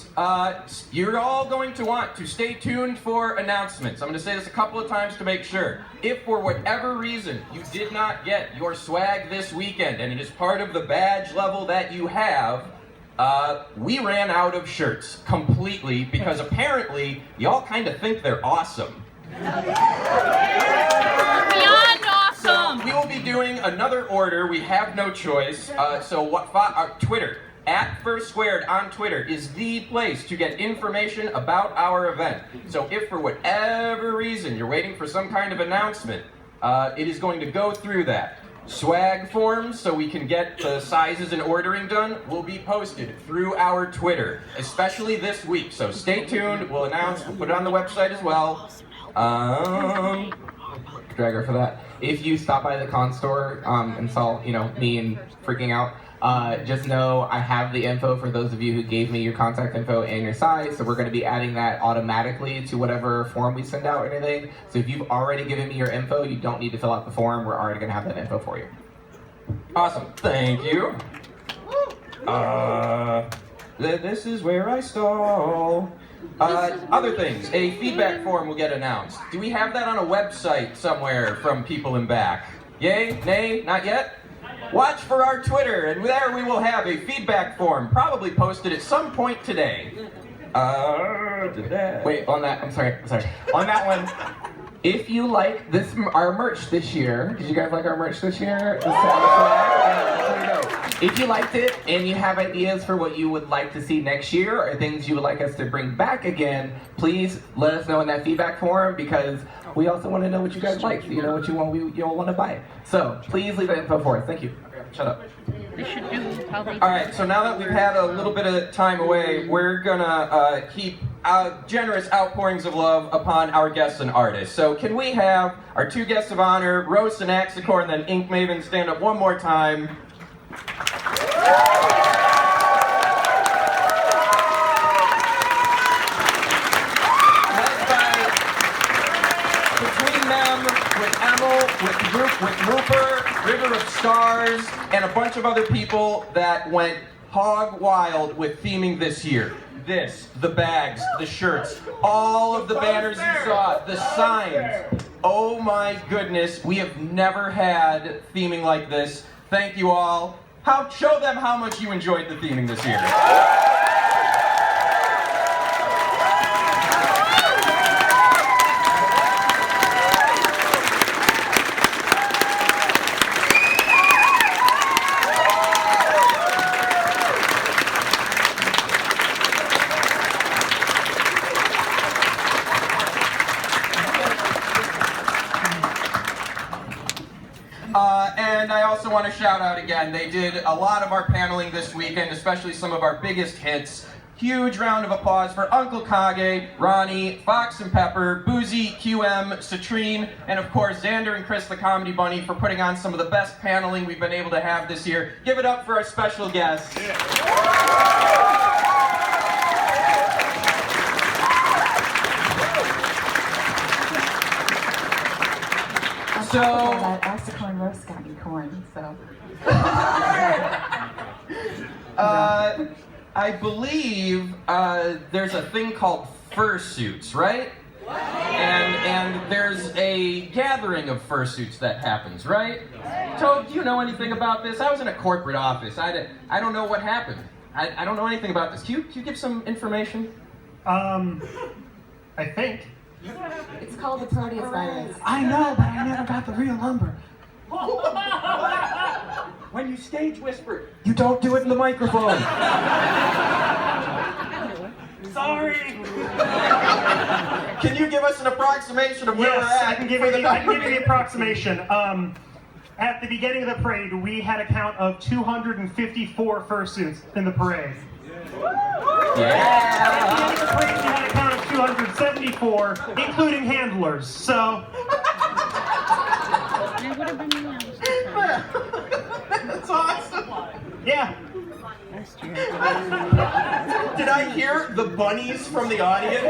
things. You're all going to want to stay tuned for announcements. I'm going to say this a couple of times to make sure. If for whatever reason you did not get your swag this weekend, and it is part of the badge level that you have, we ran out of shirts completely because apparently y'all kind of think they're awesome. Beyond awesome! So we will be doing another order. We have no choice. Twitter. @FirstSquared on Twitter is the place to get information about our event. So if for whatever reason you're waiting for some kind of announcement, it is going to go through that. Swag forms, so we can get the sizes and ordering done, will be posted through our Twitter, especially this week. So stay tuned, we'll announce, we'll put it on the website as well. Dragger for that. If you stop by the con store and saw, me and freaking out, just know I have the info for those of you who gave me your contact info and your size, so we're going to be adding that automatically to whatever form we send out or anything. So if you've already given me your info, you don't need to fill out the form. We're already going to have that info for you. Awesome. Thank you. This is where I stall. Other things. A feedback form will get announced. Do we have that on a website somewhere from people in back? Yay? Nay? Not yet? Watch for our Twitter, and there we will have a feedback form, probably posted at some point today. Wait, on that, I'm sorry. On that one, if you like our merch this year, did you guys like our merch this year? If you liked it and you have ideas for what you would like to see next year or things you would like us to bring back again, please let us know in that feedback form because we also want to know what you guys like. You know what you all want to buy. So please leave that info for us. Thank you. Shut up. Alright, so now that we've had a little bit of time away, we're gonna heap generous outpourings of love upon our guests and artists. So can we have our two guests of honor, Rose and Axicor, and then Ink Maven, stand up one more time. Between them, with Emil, with Rupert, River of Stars, and a bunch of other people that went hog wild with theming this year. This, the bags, the shirts, all of the banners you saw, the signs. Oh my goodness, we have never had theming like this. Thank you all. Show them how much you enjoyed the theming this year. And I also want to shout out again, they did a lot of our paneling this weekend, especially some of our biggest hits. Huge round of applause for Uncle Kage, Ronnie, Fox and Pepper, Boozy, QM, Citrine, and of course Xander and Chris the Comedy Bunny for putting on some of the best paneling we've been able to have this year. Give it up for our special guests. So that Axicor and Rose got me corn, so. I believe there's a thing called fursuits, right? And there's a gathering of fursuits that happens, right? Toad, do you know anything about this? I was in a corporate office. I don't know what happened. I don't know anything about this. Can you give some information? I think. It's called the Proteus virus. I know, but I never got the real number. When you stage whisper, you don't do it in the microphone. Sorry. Can you give us an approximation of where we're Yes, at? I can give you the approximation. At the beginning of the parade, we had a count of 254 fursuits in the parade. Yeah. At the end of the parade, we had a count of 274, including handlers. So. That's awesome. Yeah. Did I hear the bunnies from the audience?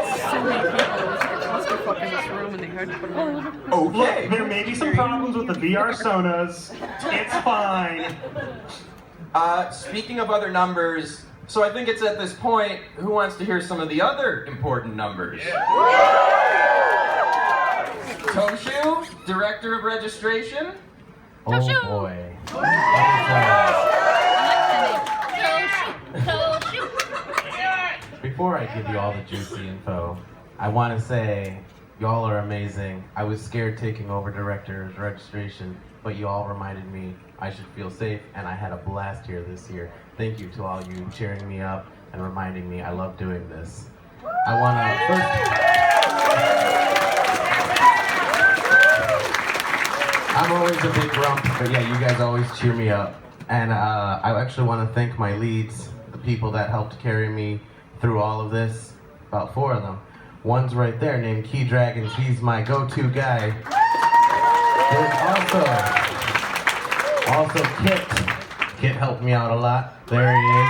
Look, Okay. there may be some problems with the VR Sonas. It's fine. Speaking of other numbers, So I think it's at this point, who wants to hear some of the other important numbers? Toshu, Director of Registration. Toshu. Oh boy. Before I give you all the juicy info, I want to say y'all are amazing. I was scared taking over Director's Registration, but you all reminded me I should feel safe, and I had a blast here this year. Thank you to all you cheering me up and reminding me I love doing this. I want to first... I'm always a big grump, but yeah, you guys always cheer me up. And I actually want to thank my leads, the people that helped carry me through all of this, about 4 of them. One's right there named Key Dragons. He's my go-to guy. There's also Kit. Kit helped me out a lot. There he is.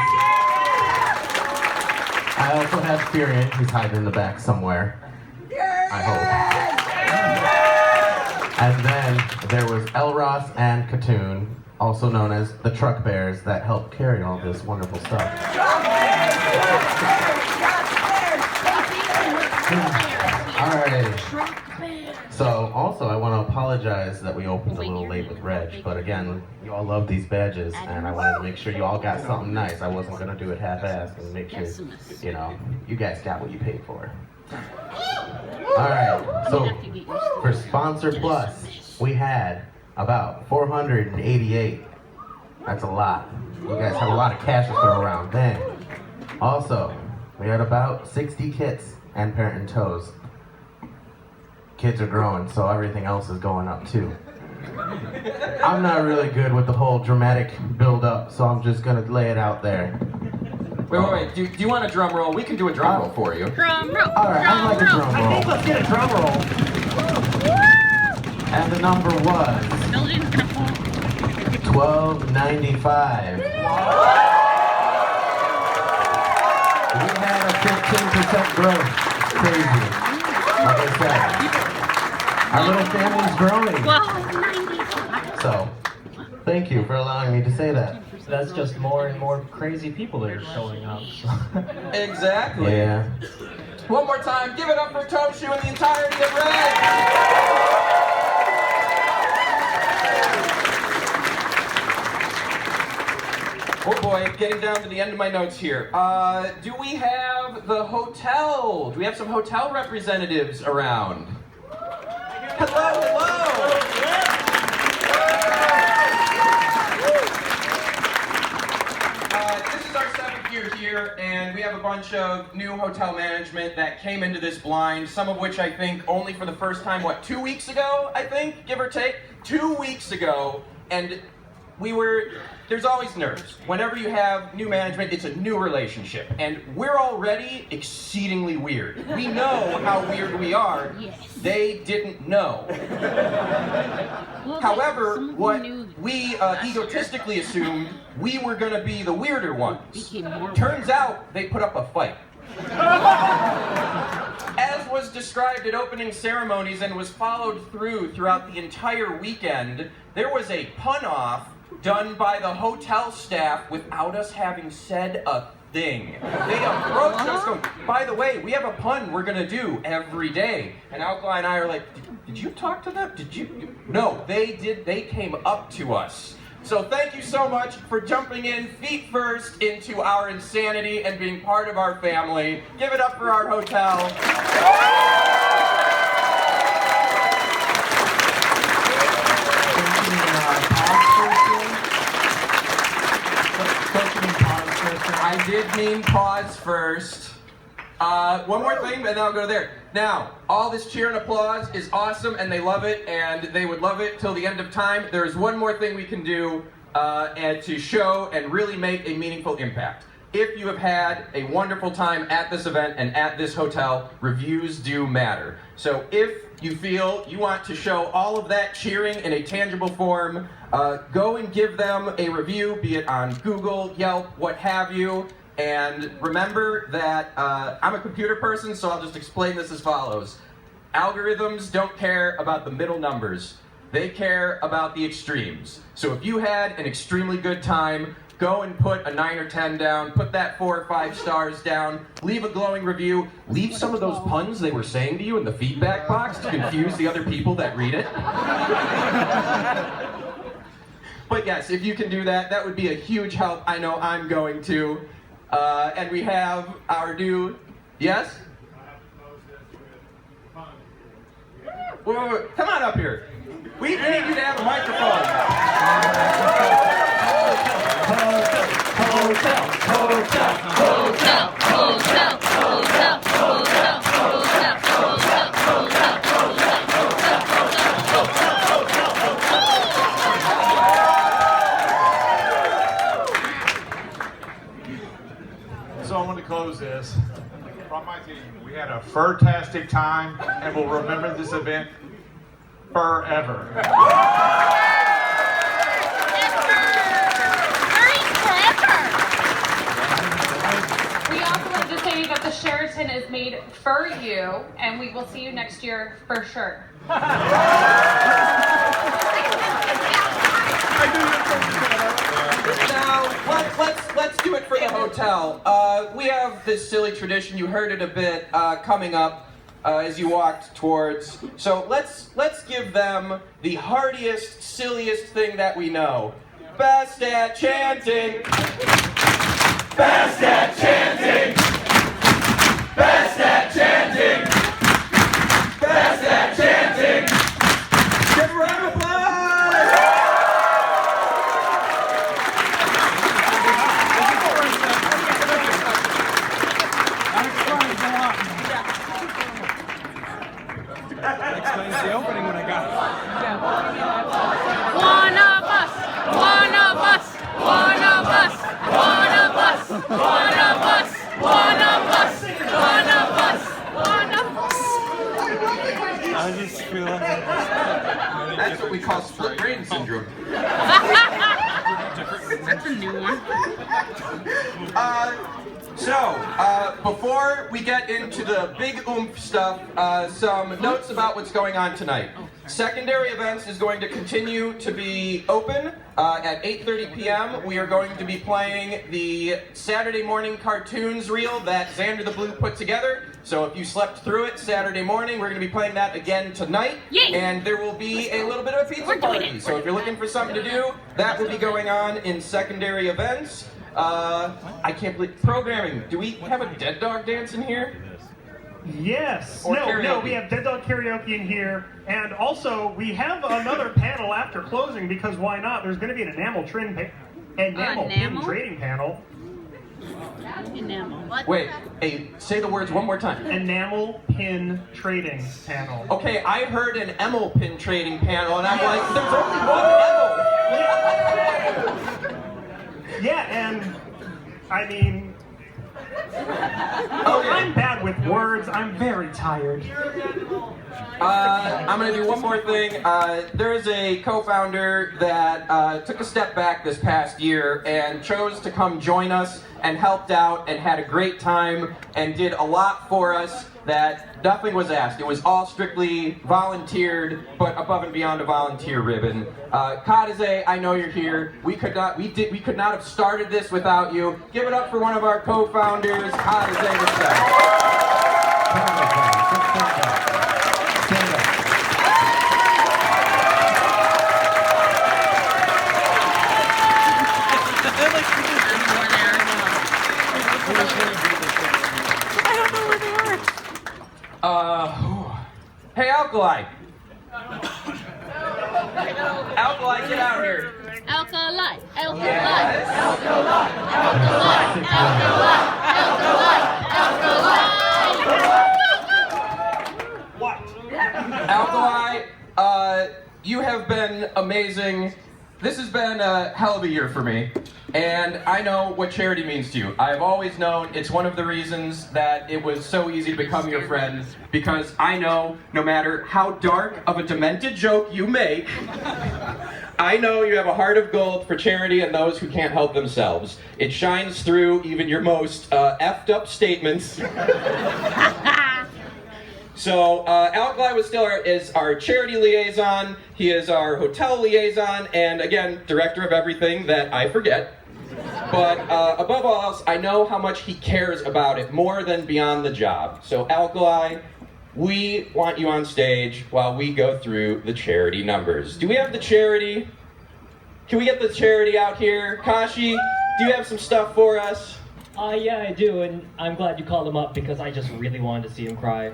I also have Furion. He's hiding in the back somewhere. I hope. And then there was Elros and Katoon, also known as the Truck Bears, that helped carry all this wonderful stuff. Alright. So, also, I want to apologize that we opened a little late with Reg, but again, you all love these badges, and I wanted to make sure you all got something nice. I wasn't going to do it half-assed and make sure, you know, you guys got what you paid for. Alright, so for Sponsor Plus, we had about 488. That's a lot. You guys have a lot of cash to throw around. Then, also, we had about 60 kits and parent and toes. Kids are growing, so everything else is going up too. I'm not really good with the whole dramatic build-up, so I'm just gonna lay it out there. Wait. Do you want a drum roll? We can do a drum roll for you. Drum roll. Alright, I'd like a drum I roll. think let's get a drum roll. And the number was Building's gonna fall. $12.95. We had a 15% growth. Crazy. Like I said, our little family's growing. 12.95. So, thank you for allowing me to say that. That's just more and more crazy people that are showing up. So. Exactly. Yeah. One more time, give it up for Toshu and the entirety of Red. Oh boy, getting down to the end of my notes here. Do we have the hotel? Do we have some hotel representatives around? Hello. This is our 7th year here, and we have a bunch of new hotel management that came into this blind, some of which I think only for the first time, 2 weeks ago, I think, give or take? 2 weeks ago, and there's always nerves. Whenever you have new management, it's a new relationship, and we're already exceedingly weird. We know how weird we are. They didn't know. However, what we egotistically assumed, we were going to be the weirder ones. Turns out, they put up a fight. As was described at opening ceremonies and was followed throughout the entire weekend, there was a pun-off done by the hotel staff without us having said a thing. They approached us going, by the way, we have a pun we're going to do every day. And Alkali and I are like, did you talk to them? Did you? No, they did. They came up to us. So thank you so much for jumping in feet first into our insanity and being part of our family. Give it up for our hotel. I did mean pause first. One more thing, and then I'll go there. Now, all this cheer and applause is awesome, and they love it, and they would love it till the end of time. There is one more thing we can do and to show and really make a meaningful impact. If you have had a wonderful time at this event and at this hotel, reviews do matter. So if you feel you want to show all of that cheering in a tangible form, go and give them a review, be it on Google, Yelp, what have you. And remember that I'm a computer person, so I'll just explain this as follows. Algorithms don't care about the middle numbers. They care about the extremes. So if you had an extremely good time, go and put a 9 or 10 down, put that 4 or 5 stars down, leave a glowing review, leave some of those puns they were saying to you in the feedback box to confuse the other people that read it. But yes, if you can do that, that would be a huge help. I know I'm going to. And we have our new, yes? Whoa, come on up here. We need you to have a microphone. So I want to close this. From my team, we had a fantastic time, and we'll remember this event forever. We also wanted to say that the Sheraton is made for you, and we will see you next year for sure. Now, let's do it for the hotel. We have this silly tradition, you heard it a bit, coming up as you walked towards. So let's give them the heartiest, silliest thing that we know. Best at chanting. Best at chanting. Best at chanting. Best at chanting. Give a round of applause. Explains the opening when I got it. One of us, one of us, one of us, one of us, one of us, one of us, one of us, one of us. I just feel like That's what we call split brain syndrome. That's a new one. Before we get into the big oomph stuff, some notes about what's going on tonight. Secondary events is going to continue to be open at 8:30 p.m. We are going to be playing the Saturday morning cartoons reel that Xander the Blue put together. So if you slept through it Saturday morning, we're going to be playing that again tonight. Yay! And there will be a little bit of a pizza party. So if you're looking for something to do, that will be going on in secondary events. I can't believe programming. Do we have a Dead Dog dance in here? Yes. Or No, karaoke. we have Dead Dog Karaoke in here. And also, we have another panel after closing, because why not? There's going to be an enamel pin Enamel? trading panel. Enamel. Wait, say the words one more time. Enamel pin trading panel. Okay, I heard an Emil pin trading panel, and I'm like, there's only one Emil. Yeah, and I mean, Okay. I'm bad with words. I'm very tired. I'm gonna do one more thing. There is a co-founder that took a step back this past year and chose to come join us and helped out and had a great time and did a lot for us that nothing was asked. It was all strictly volunteered, but above and beyond a volunteer ribbon. Kadize, I know you're here. We could not have started this without you. Give it up for one of our co-founders, Kadize herself. Hey, Alkali! Alkali, get out here! Alkali, alkali, Yes. alkali, alkali, alkali, alkali. What? Alkali, you have been amazing. This has been a hell of a year for me, and I know what charity means to you. I've always known it's one of the reasons that it was so easy to become your friend, because I know no matter how dark of a demented joke you make, I know you have a heart of gold for charity and those who can't help themselves. It shines through even your most effed up statements. So, Alkali is our charity liaison, he is our hotel liaison, and again, director of everything that I forget. But above all else, I know how much he cares about it more than beyond the job. So Alkali, we want you on stage while we go through the charity numbers. Do we have the charity? Can we get the charity out here? Kashi, do you have some stuff for us? Yeah, I do, and I'm glad you called him up because I just really wanted to see him cry.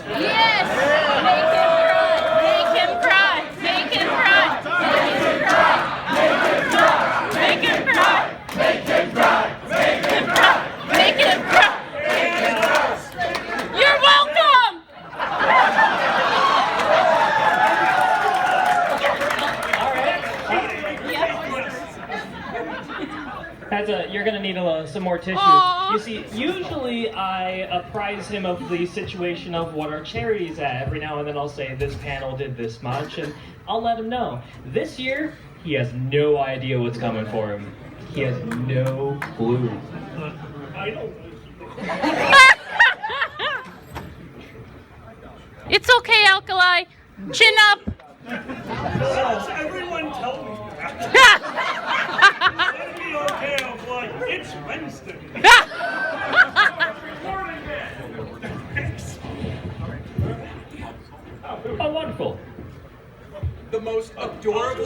Yes! Make him cry! Make him cry! Make him cry! Make him cry! Make him cry! Make him cry! Make him cry! Make him cry! You're welcome! You're gonna need some more tissues. Aww. You see, usually I apprise him of the situation of what our charity's at. Every now and then I'll say this panel did this much, and I'll let him know. This year, he has no idea what's coming for him. He has no clue. It's okay, Alkali. Chin up. Everyone tell me that. Let me okay, Alkali. It's Wednesday. Oh, wonderful. The most adorable...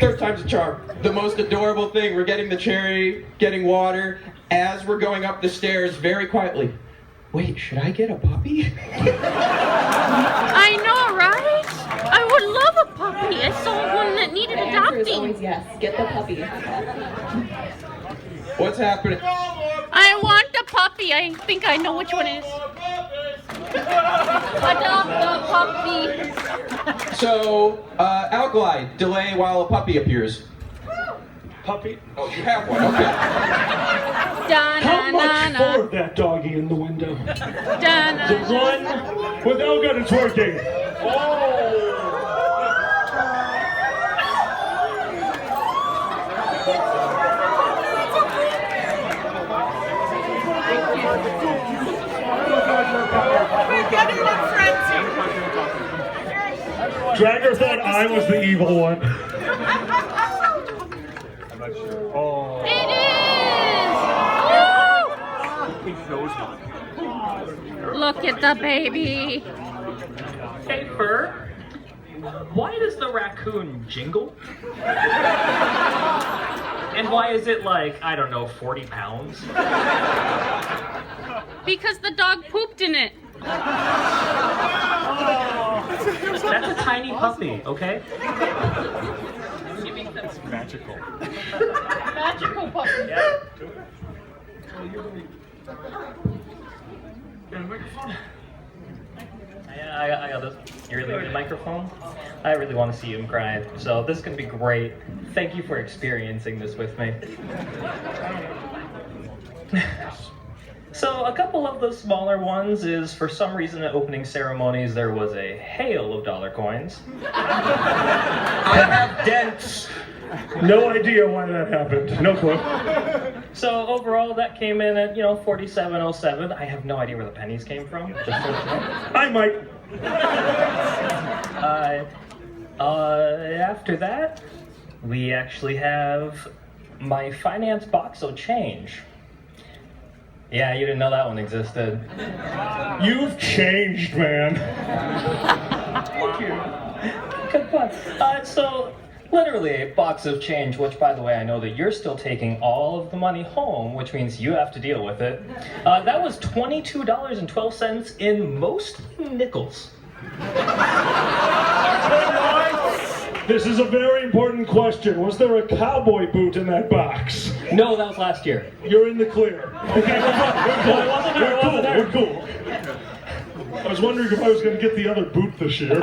Third time's a charm. The most adorable thing, we're getting the charity, getting water. As we're going up the stairs, very quietly, wait, should I get a puppy? I know, right? I would love a puppy. I saw one that needed adopting. Yes, get the puppy. What's happening? I want a puppy. I think I know which one it is. Adopt the puppy. So, Alkali, delay while a puppy appears. Puppy? Oh, you have one, okay. How much for that doggy in the window? The one with Elgon is working. Dragger thought I was the evil one. Oh. It is! Woo! Look at the baby. Hey, Fur. Why does the raccoon jingle? And why is it like, I don't know, 40 pounds? Because the dog pooped in it. That's a tiny puppy, okay? Magical. Magical puppy. Yeah. I got this. You really need a microphone? I really want to see him cry. So this is going to be great. Thank you for experiencing this with me. So a couple of the smaller ones is, for some reason at opening ceremonies, there was a hail of dollar coins. I have dents. No idea why that happened. No clue. So overall, that came in at, $47.07. I have no idea where the pennies came from. Just so you know. I might. After that, we actually have my finance box of change. Yeah, you didn't know that one existed. You've changed, man. Thank you. Good fun. So, literally a box of change, which, by the way, I know that you're still taking all of the money home, which means you have to deal with it. That was $22.12 in most nickels. This is a very important question. Was there a cowboy boot in that box? No, that was last year. You're in the clear. Okay, we're cool. We're cool. I was wondering if I was going to get the other boot this year.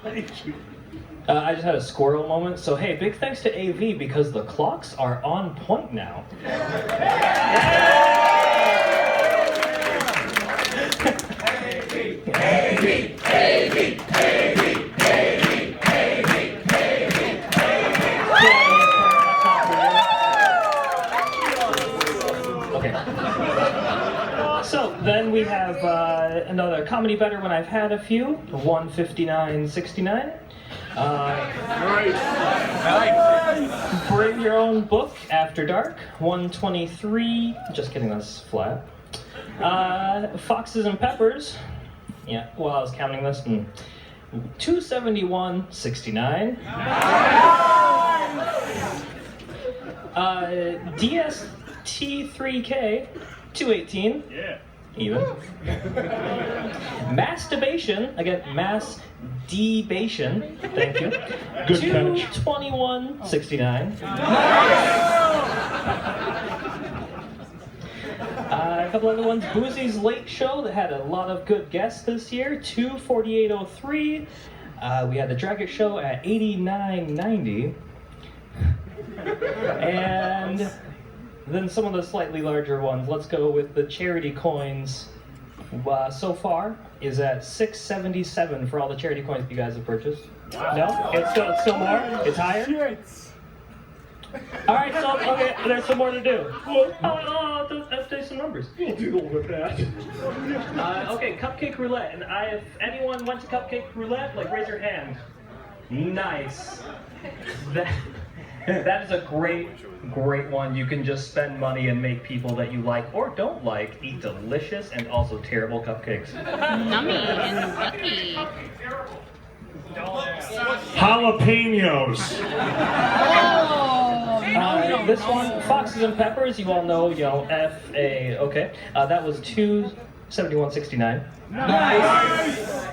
Thank you. I just had a squirrel moment. So, hey, big thanks to AV because the clocks are on point now. Okay. So, Then we have another comedy better when I've had a few, 159.69. Bring Your Own Book After Dark, 123. Just kidding, that's flat. Foxes and Peppers. Yeah, well, I was counting this. 271.69. DST3K, 218. Yeah. Even. Masturbation, again, mass debation, thank you. Good catch. 221.69. A couple other ones. Boozy's Late Show that had a lot of good guests this year, 248.03. We had the Drag It Show at 89.90. And then some of the slightly larger ones. Let's go with the charity coins. So far is at $6.77 for all the charity coins you guys have purchased. No? It's still more? It's higher? Alright, so, okay, there's some more to do. Let's do some numbers. We'll deal with that. Okay, Cupcake Roulette. And if anyone went to Cupcake Roulette, like, raise your hand. Nice. That is a great one. You can just spend money and make people that you like or don't like eat delicious and also terrible cupcakes. Nummy and lucky. Jalapenos. This one, Foxes and Peppers, you all know, F-A, okay. That was $271.69. Nice!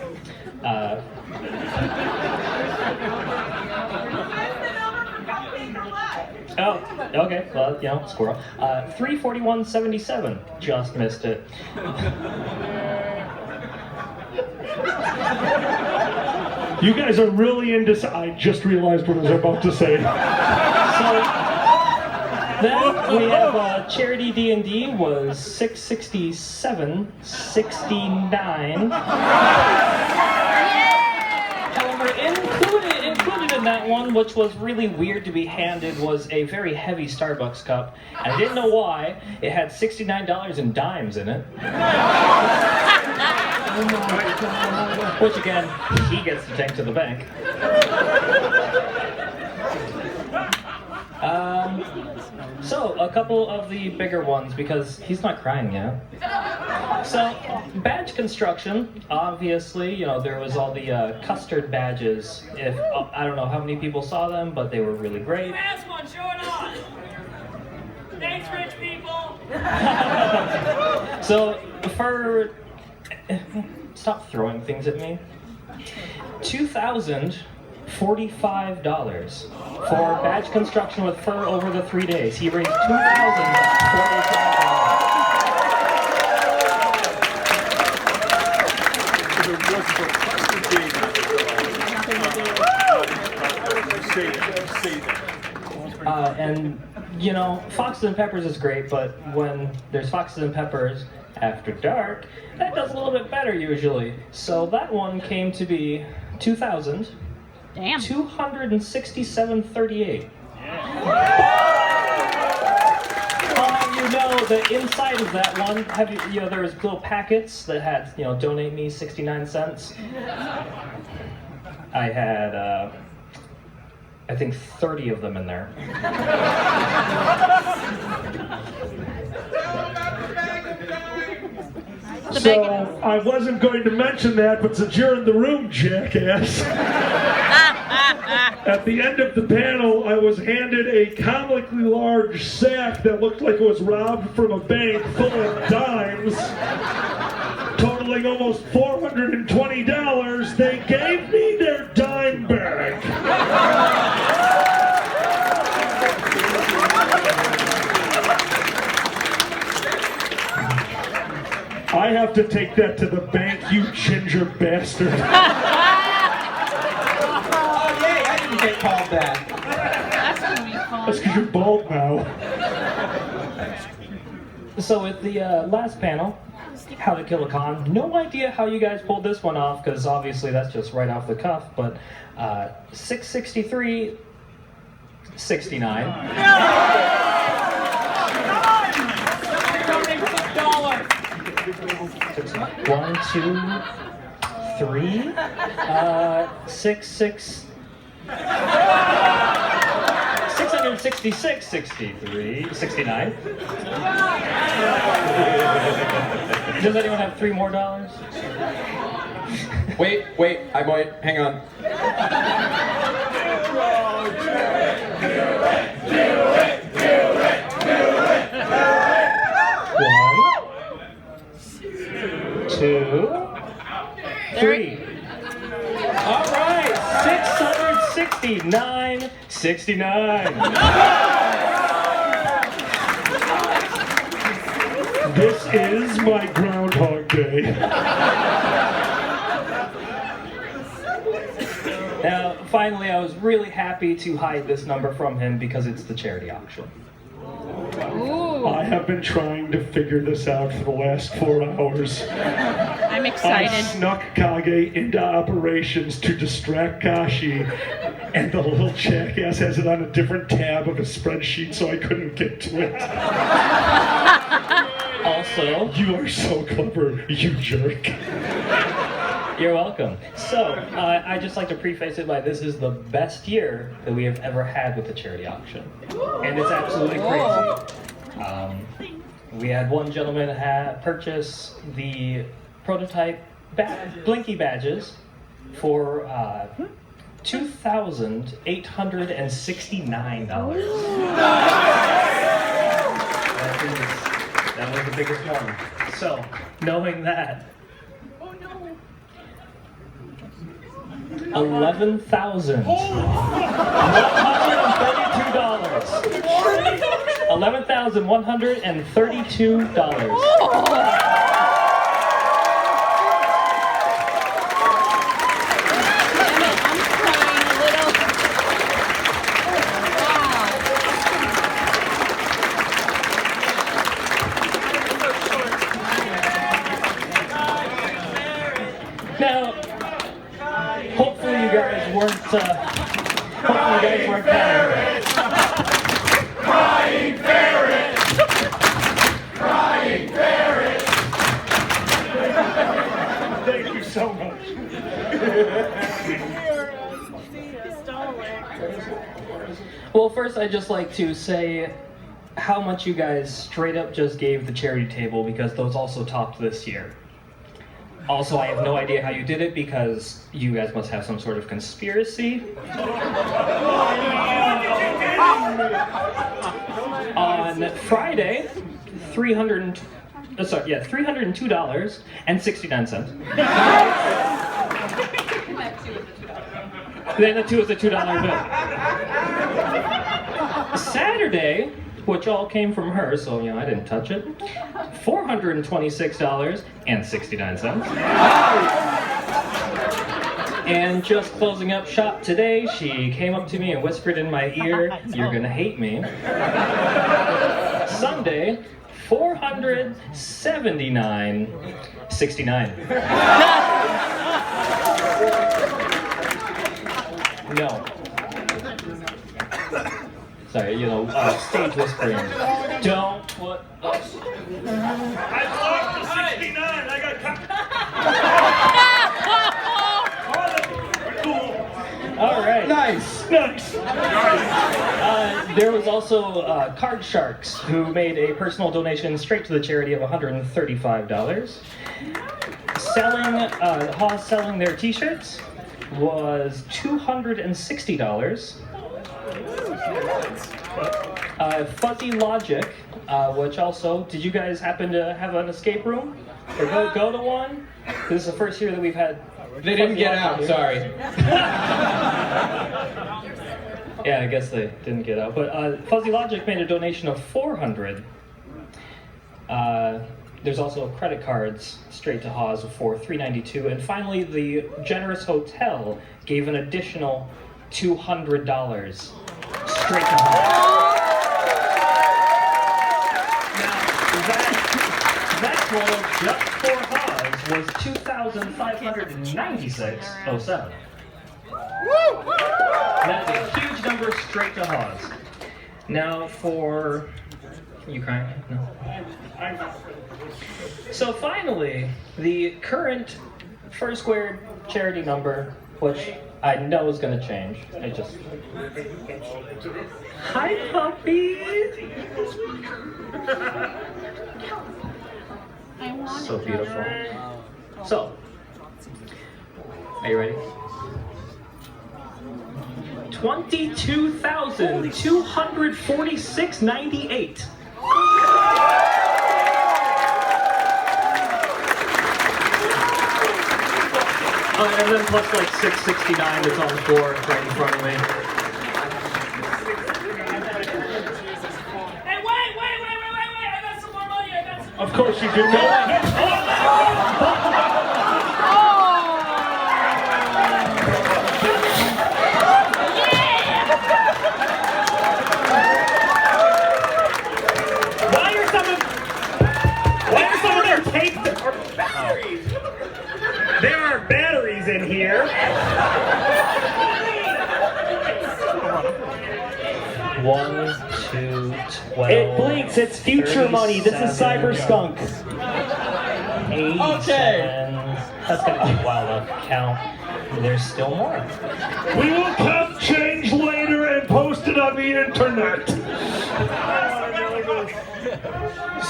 Oh, okay, well, squirrel. 341.77, just missed it. You guys are really into... I just realized what I was about to say. So, then we have Charity D&D was $667.69. However, included in that one, which was really weird to be handed, was a very heavy Starbucks cup. I didn't know why. It had $69 in dimes in it. Which again, he gets to take to the bank. So, a couple of the bigger ones, because he's not crying yet. So, badge construction, obviously, there was all the custard badges. I don't know how many people saw them, but they were really great. Last one, show it on! Thanks, rich people! So, stop throwing things at me. $2,045 for badge construction with fur over the 3 days. He raised $2,045. And Foxes and Peppers is great, but when there's Foxes and Peppers After Dark, that does a little bit better usually. So that one came to be $2,267.38. The inside of that one, there was little packets that had, donate me 69 cents. I had, I think 30 of them in there. So, I wasn't going to mention that, but since you're in the room, jackass. At the end of the panel, I was handed a comically large sack that looked like it was robbed from a bank full of dimes, totaling almost $420. They gave me their dime back. I have to take that to the bank, you ginger bastard. Oh, yay, I didn't get called that. That's gonna be fun. That's because you're bald now. So with the last panel, How to Kill a Con, no idea how you guys pulled this one off, because obviously that's just right off the cuff, but $663.69. 1, 2, 3, 6, 666, 63, 69. Does anyone have $3 more? Wait, I might. Hang on. 1, 2, 3. All right, 669.69. This is my Groundhog Day. Now, finally, I was really happy to hide this number from him because it's the charity auction. I have been trying to figure this out for the last 4 hours. I'm I excited. snuck Kage into operations to distract Kashi, and the little jackass has it on a different tab of his spreadsheet, so I couldn't get to it. Also, You are so clever, you jerk. you're welcome. So, I'd just like to preface it by this is the best year that we have ever had with the charity auction. And it's absolutely crazy. We had one gentleman purchase the prototype Blinky badges for $2,869. That was the biggest one. So, knowing that, $11,132. $11,132. Now, hopefully you guys weren't counting. Crying ferret! Crying ferret! Thank you so much. Well, first I'd just like to say how much you guys straight up just gave the charity table because those also topped this year. Also, I have no idea how you did it because you guys must have some sort of conspiracy. On Friday, $302.69. Then the 2 is a $2 bill. Saturday, which all came from her, so I didn't touch it. $426.69. And just closing up shop today, she came up to me and whispered in my ear, "You're gonna hate me." Sunday, $479.69. No. Sorry, stage whispering. Don't put us. I lost the 69. I got All right. Nice. There was also Card Sharks, who made a personal donation straight to the charity of $135. Haas selling their t-shirts was $260. Fuzzy Logic, which also, did you guys happen to have an escape room? Or go to one? This is the first year that we've had. They didn't get out, sorry. Yeah, I guess they didn't get out. But Fuzzy Logic made a donation of $400. There's also credit cards straight to Haas for $392. And finally, the Generous Hotel gave an additional $200 straight to Haas. That total just for Haas was $2,596.07. That is a huge number straight to Haas. Now for You crying? No. I'm not. So finally, the current Fur Squared charity number, which I know is going to change. It just. Hi, puppy. So beautiful. So, are you ready? 22,246.98. And then plus like 669 that's on the floor right in front of me. Hey, wait! I got some more money. Of course you do. Why are some of their tapes or batteries? There are batteries in here. 1, 2, 12. It blinks. It's future money. This is Cyber Skunk. 87. That's gonna take a while to count. There's still more. We will count change later and post it on the internet.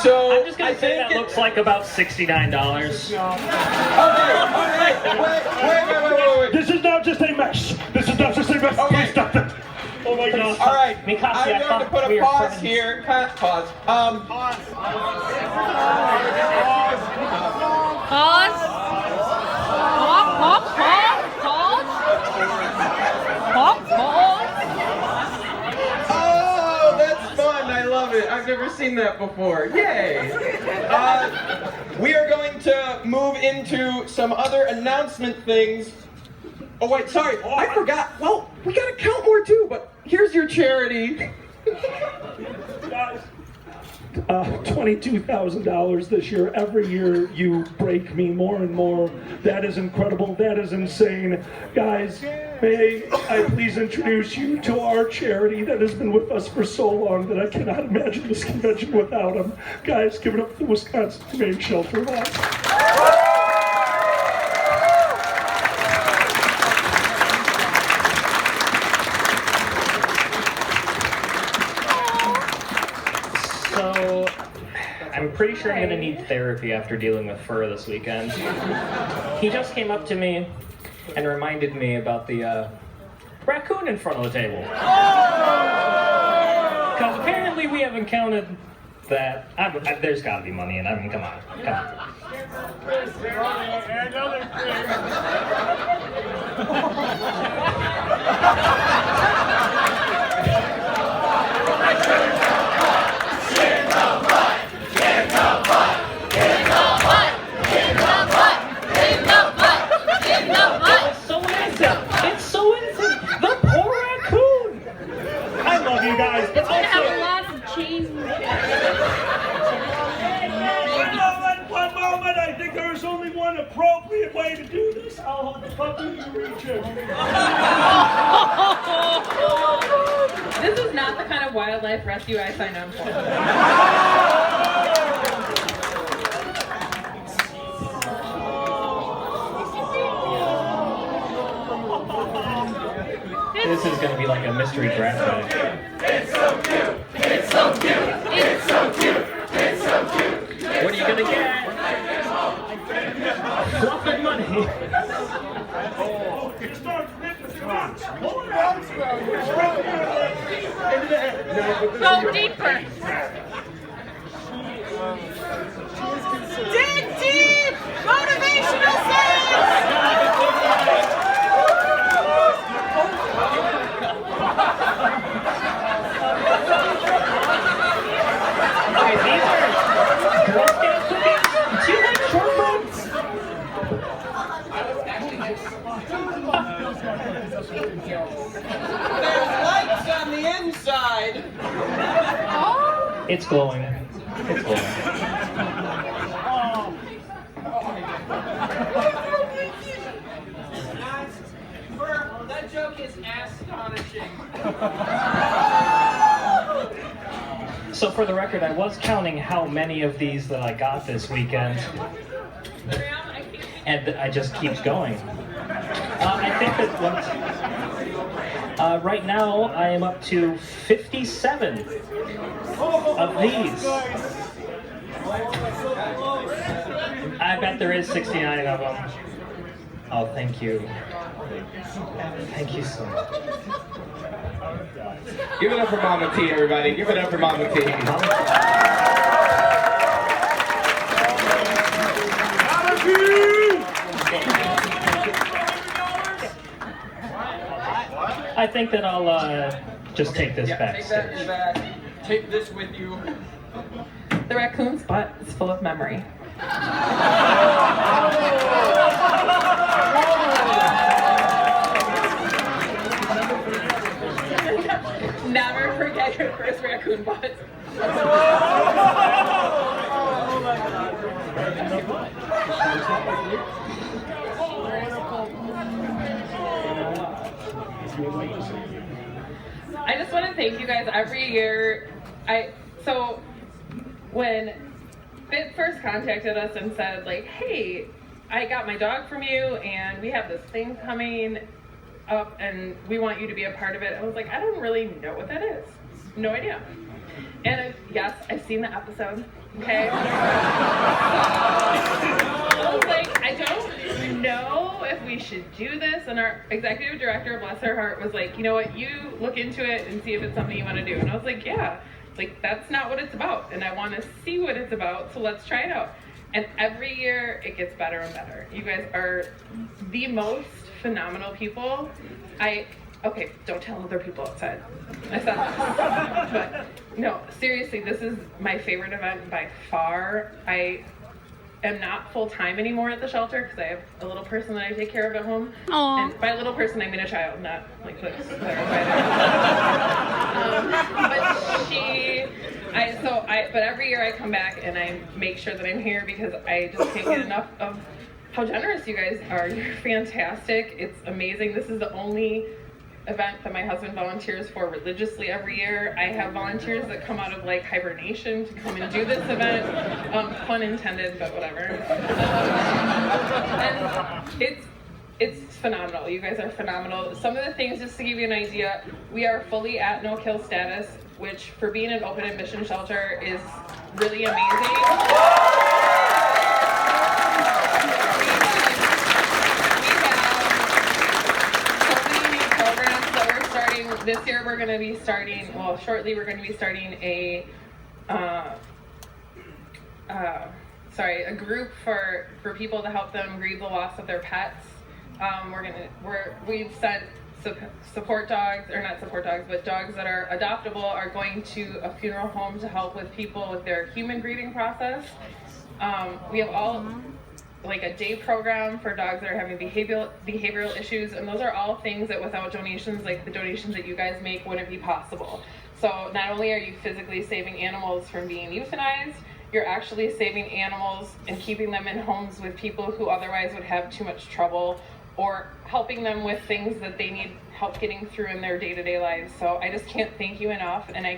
So I'm just gonna say that looks like about $69. Wait. This is not just a mess. This is not just a mess. Okay. Please stop it. Oh my God. All right, Mikasi, I'm going to put a pause here. Pause. Pause. Oh, that's fun. I love it. I've never seen that before. Yay. We are going to move into some other announcement things. Oh, wait, sorry. I forgot. Well, we got to count more too, but here's your charity. $22,000 this year. Every year you break me more and more. That is incredible. That is insane. Guys, may I please introduce you to our charity that has been with us for so long that I cannot imagine this convention without them. Guys, give it up for the Wisconsin Humane Shelter Law. So, I'm pretty sure I'm gonna need therapy after dealing with Fur this weekend. He just came up to me and reminded me about the raccoon in front of the table. Because apparently we haven't counted that. There's gotta be money in it. I mean, come on. It's so innocent. The poor raccoon. I love you guys. It's gonna have a lot of cheese. One moment, I think there is only one appropriate way to do this. I'll hold the puppy, you reach him. This is not the kind of wildlife rescue I signed up for. This is gonna be like a mystery grab bag. It's so cute. It's so cute. It's so cute. It's so cute. What are you gonna get? Fluffing money. Go deeper. Dig deep. Motivational Okay, these are Girl Scout cookies. Do you like short buns? There's lights on the inside. It's glowing. It's glowing. That joke is astonishing. So for the record, I was counting how many of these that I got this weekend, and I just keeps going. I think that right now I am up to 57 of these. I bet there is 69 of them. Oh, thank you. Thank you so much. Give it up for Mama T, everybody. Give it up for Mama T. I think that I'll just take this Take backstage. that back. Take this with you. The raccoon's butt is full of memory. Never forget your first raccoon butt. I just want to thank you guys every year. So when Fit first contacted us and said like, hey, I got my dog from you and we have this thing coming up and we want you to be a part of it. I was like, I don't really know what that is. No idea. And yes, I've seen the episode, okay? I was like, I don't know if we should do this. And our executive director, bless her heart, was like, you know what, you look into it and see if it's something you want to do. And I was like, yeah, like that's not what it's about. And I want to see what it's about, so let's try it out. And every year it gets better and better. You guys are the most phenomenal people. Okay, don't tell other people outside. I said that. But no, seriously, this is my favorite event by far. I am not full-time anymore at the shelter because I have a little person that I take care of at home. Aww. And by little person, I mean a child, not like this. But every year I come back and I make sure that I'm here because I just can't get enough of how generous you guys are. You're fantastic. It's amazing. This is the only event that my husband volunteers for religiously every year. I have volunteers that come out of like hibernation to come and do this event. Pun intended, but whatever. And it's phenomenal. You guys are phenomenal. Some of the things, just to give you an idea, we are fully at no-kill status, which for being an open admission shelter is really amazing. This year we're going to be starting, well, shortly we're going to be starting a group for people to help them grieve the loss of their pets. We've sent support dogs, or not support dogs, but dogs that are adoptable are going to a funeral home to help with people with their human grieving process. We have like a day program for dogs that are having behavioral issues, and those are all things that without donations, like the donations that you guys make, wouldn't be possible. So not only are you physically saving animals from being euthanized, you're actually saving animals and keeping them in homes with people who otherwise would have too much trouble, or helping them with things that they need help getting through in their day-to-day lives. So I just can't thank you enough, and you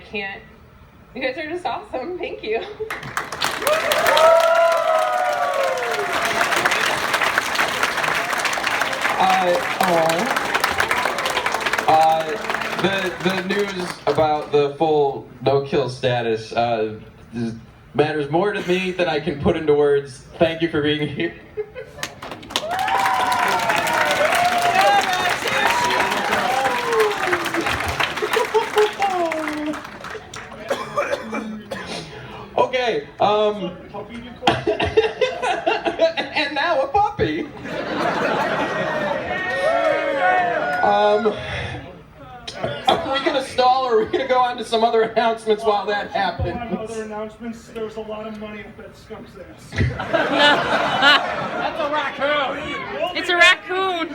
guys are just awesome. Thank you. The news about the full no-kill status matters more to me than I can put into words. Thank you for being here. Okay, and now a puppy. Are we gonna stall, or are we gonna go on to some other announcements while that happens? Other announcements. There's a lot of money up that skunk's ass. That's a raccoon. It's a raccoon.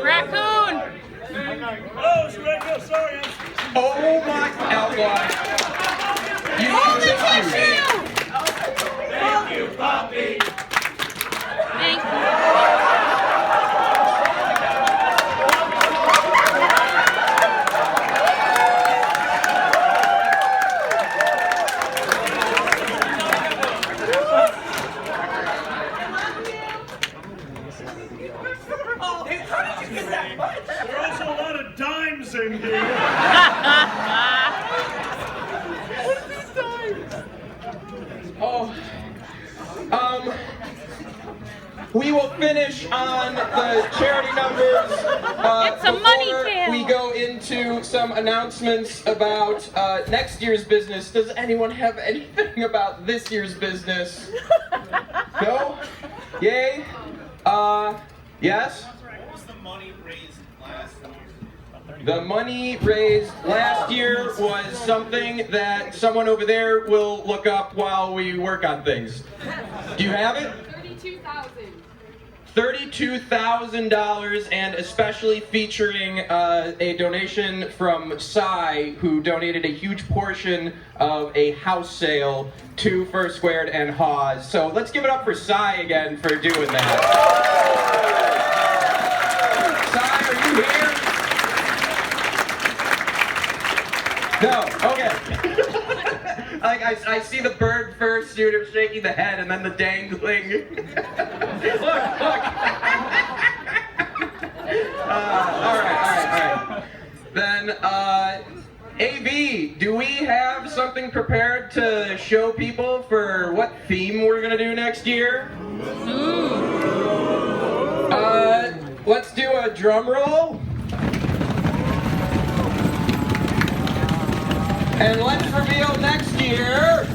Raccoon. Oh, it's raccoon. Sorry. Oh my God! Hold the tissue. Thank you, puppy. Thank you. finish on the charity numbers, It's a money before tale. we go into some announcements about next year's business, does anyone have anything about this year's business? No? Yay? Yes? What was the money raised last year? The money raised last year was something that someone over there will look up while we work on things. Do you have it? $32,000, and especially featuring a donation from Cy, who donated a huge portion of a house sale to First Squared and Hawes. So let's give it up for Cy again for doing that. Cy, are you here? No, okay. I see the bird first, student shaking the head, and then the dangling. Look. All right. Then, AV, do we have something prepared to show people for what theme we're gonna do next year? Let's do a drum roll. And let's reveal next year.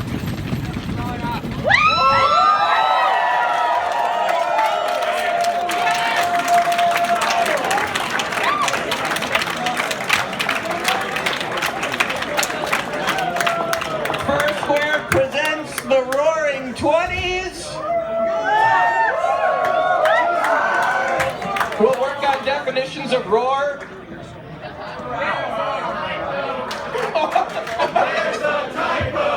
First Square presents the Roaring 20s. We'll work on definitions of roar. There's a typo!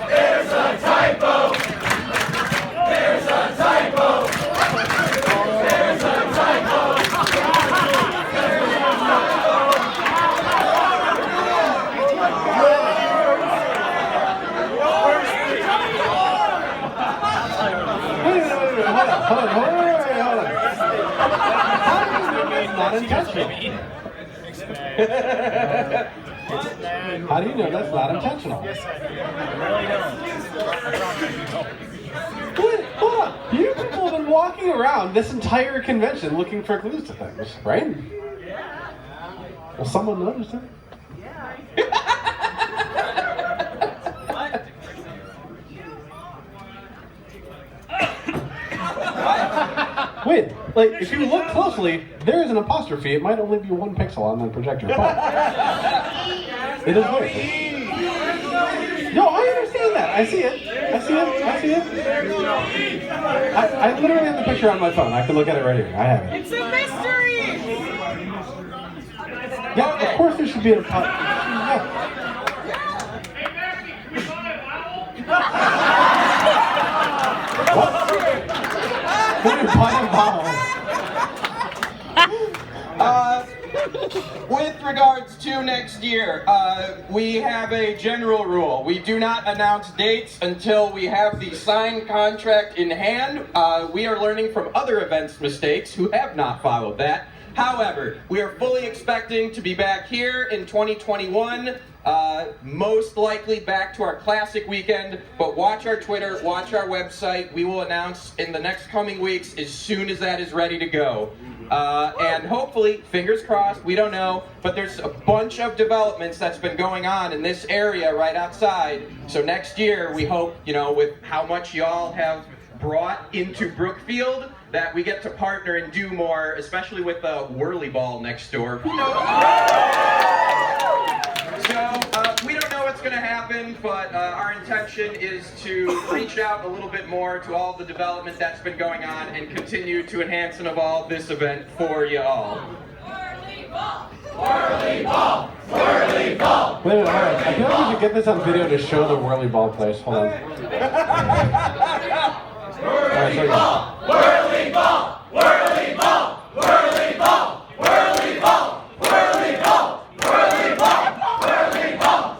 There's a typo! There's a typo! There's a typo! How do you know that's not intentional? Yes, I do. Wait, hold on. You people have been walking around this entire convention looking for clues to things, right? Yeah. Well, someone noticed it. Wait, like, if you look closely, there is an apostrophe. It might only be one pixel on the projector. But it is weird. No, I understand that. I see it. I literally have the picture on my phone. I can look at it right here. I have it. It's a mystery! Yeah, of course there should be an apostrophe. What? What are you buying bottles? With regards to next year, we have a general rule. We do not announce dates until we have the signed contract in hand. We are learning from other events' mistakes who have not followed that. However, we are fully expecting to be back here in 2021, most likely back to our classic weekend, but watch our Twitter, watch our website. We will announce in the next coming weeks as soon as that is ready to go. And hopefully, fingers crossed, we don't know, but there's a bunch of developments that's been going on in this area right outside. So next year, we hope, with how much y'all have brought into Brookfield, that we get to partner and do more, especially with the Whirly Ball next door. Who knows? So, we don't know what's going to happen, but our intention is to reach out a little bit more to all the development that's been going on and continue to enhance and evolve this event for you all. Whirly ball! Whirly ball! Whirly ball! Wait a minute, hold on. I feel like we should get this on video to show the whirly ball place. Hold on. Whirly ball! Whirly ball! Whirly ball! Whirly ball! Whirly ball! Whirly ball! Whirly ball! Whirly ball! Whirly ball!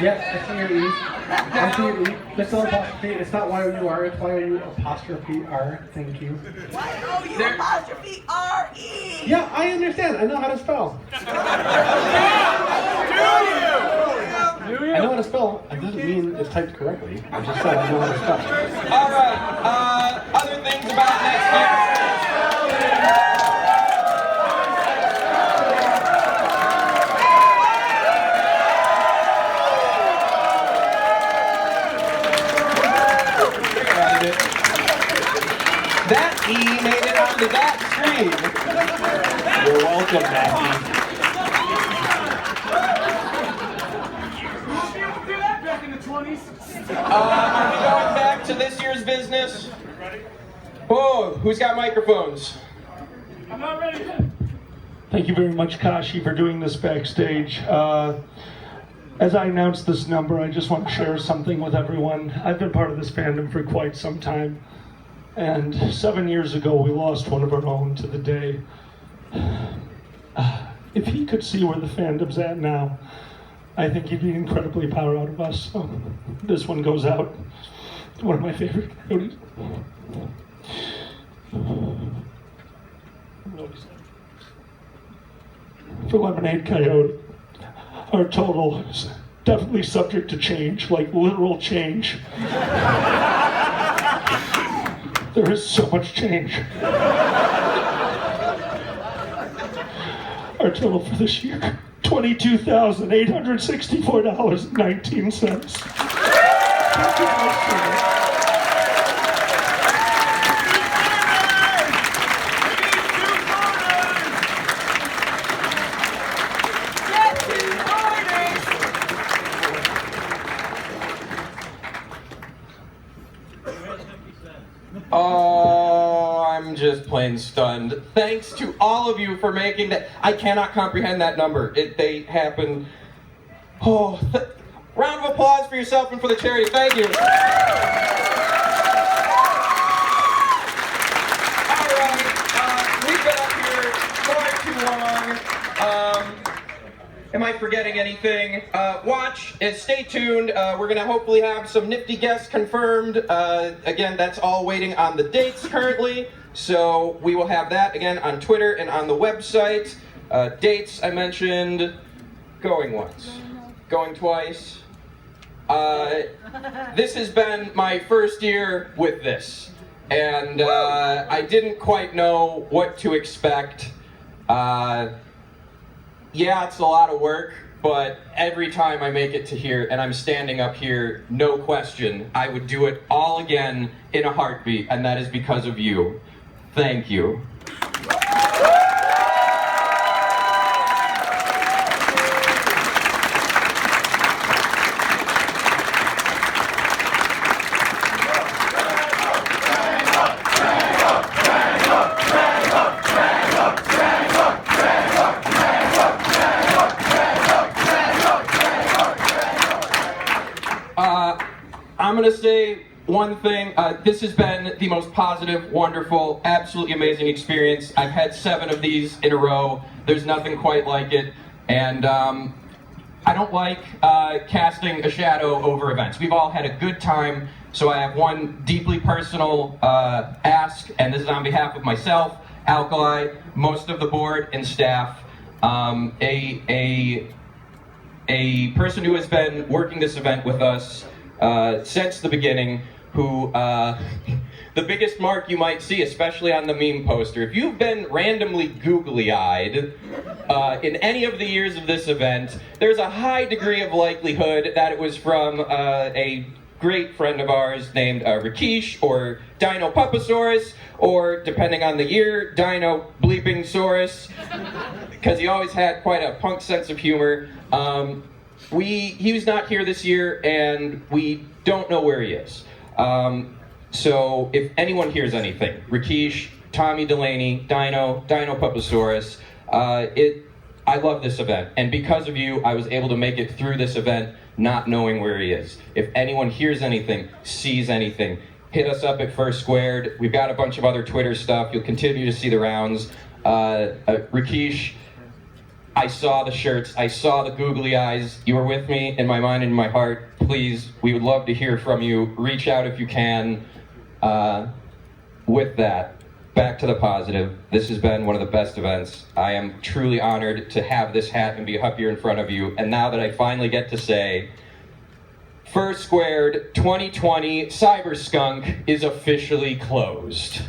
Yes, I see your E. I see your E. That's not apostrophe. It's not Y-O-U-R. It's Y-O-U-R. Thank you. Y-O-U-R-E. Yeah, I understand. I know how to spell. I know how to spell. It doesn't mean it's typed correctly. I just said I know how to spell. All right. Other things about next year. That E made it onto that screen. You're welcome, Matthew. Are we going back to this year's business? Oh, who's got microphones? I'm not ready yet. Thank you very much, Kashi, for doing this backstage. As I announce this number, I just want to share something with everyone. I've been part of this fandom for quite some time. And 7 years ago, we lost one of our own to the day. If he could see where the fandom's at now, I think he'd be incredibly proud of us. So this one goes out to one of my favorite coyotes. For Lemonade Coyote, our total is definitely subject to change, like literal change. There is so much change. Our total for this year, $22,864.19. Oh, I'm just plain stunned. Thanks to all of you for making that. I cannot comprehend that number. They happened. Oh, round of applause for yourself and for the charity. Thank you. All right, we've been up here far too long. Am I forgetting anything? Watch and stay tuned. We're going to hopefully have some nifty guests confirmed. Again, that's all waiting on the dates currently. So we will have that again on Twitter and on the website. Dates I mentioned. Going once. Going twice. This has been my first year with this. And I didn't quite know what to expect. Yeah, it's a lot of work, but every time I make it to here and I'm standing up here, no question, I would do it all again in a heartbeat, and that is because of you. Thank you. I'm going to say one thing. This has been the most positive, wonderful, absolutely amazing experience. I've had 7 of these in a row. There's nothing quite like it. And I don't like casting a shadow over events. We've all had a good time. So I have one deeply personal ask, and this is on behalf of myself, Alkali, most of the board and staff. A person who has been working this event with us since the beginning, who the biggest mark you might see, especially on the meme poster, if you've been randomly googly-eyed in any of the years of this event, there's a high degree of likelihood that it was from a great friend of ours named Rakesh, or Dino Pupasaurus, or depending on the year, Dino Bleeping Saurus, because he always had quite a punk sense of humor. He was not here this year, and we don't know where he is. So if anyone hears anything, Rakesh, Tommy Delaney, Dino Pupasaurus, I love this event, and because of you, I was able to make it through this event not knowing where he is. If anyone hears anything, sees anything, hit us up at First Squared. We've got a bunch of other Twitter stuff. You'll continue to see the rounds. Rakesh, I saw the shirts. I saw the googly eyes. You were with me in my mind and in my heart. Please, we would love to hear from you. Reach out if you can. With that, back to the positive. This has been one of the best events. I am truly honored to have this hat and be up here in front of you. And now that I finally get to say, First Squared 2020 Cyber Skunk is officially closed.